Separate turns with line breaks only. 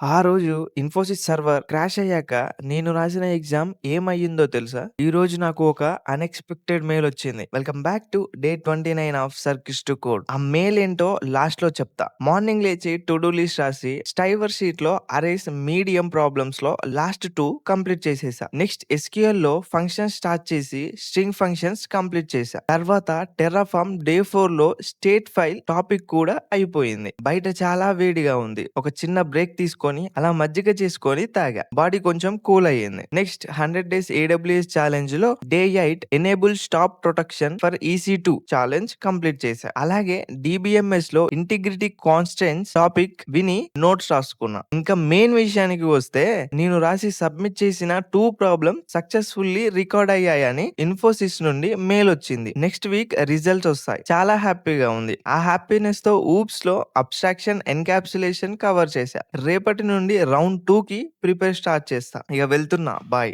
ఆ రోజు Infosys server crash అయ్యాక నేను రాసిన ఎగ్జామ్ ఏమయ్యిందో తెలుసా? ఈరోజు నాకు ఒక అన్‌ఎక్స్‌పెక్టెడ్ మెయిల్ వచ్చింది. Welcome back to day 29 of circles to code. ఆ మెయిల్ ఏంటో లాస్ట్‌లో చెప్తా. మార్నింగ్ లేచి టు డూ లిస్ట్ రాసి స్టైవర్ షీట్‌లో అరేస్ మీడియం ప్రాబ్లమ్స్‌లో లాస్ట్ 2 కంప్లీట్ చేసేసా. నెక్స్ట్ ఎస్‌క్యూఎల్‌లో ఫంక్షన్స్ స్టార్ట్ చేసి స్ట్రింగ్ ఫంక్షన్స్ కంప్లీట్ చేశా. తర్వాత టెర్రాఫార్మ్ డే 4లో స్టేట్ ఫైల్ టాపిక్ కూడా అయిపోయింది. బయట చాలా వేడిగా ఉంది. ఒక చిన్న బ్రేక్ తీసుకొని అలా మజ్జిగ చేసుకొని తాగా. బాడీ కొంచెం కూల్ అయ్యింది. నెక్స్ట్ 100 డేస్ ఏడబ్ల్యూఎస్ ఛాలెంజ్ లో day 8 enable stop protection for EC2 challenge complete చేశా. అలాగే DBMS లో ఇంటిగ్రిటీ కాన్స్టెంట్స్ టాపిక్ విని నోట్స్ రాసుకున్నా. ఇంకా మెయిన్ విషయానికి వస్తే నేను రాసి సబ్మిట్ చేసిన 2 ప్రాబ్లమ్ సక్సెస్ఫుల్లీ రికార్డ్ అయ్యాయని ఇన్ఫోసిస్ నుండి మెయిల్ వచ్చింది. నెక్స్ట్ వీక్ రిజల్ట్స్ వస్తాయి. చాలా హ్యాపీగా ఉంది. ఆ హ్యాపీనెస్ తో ఊప్స్ లో అబ్స్ట్రాక్షన్ ఎన్కాప్సులేషన్ కవర్ చేశా. రేపటి నుండి రౌండ్ 2కి స్టార్ట్ చేస్తా. ఇక వెళ్తున్నా. బాయ్.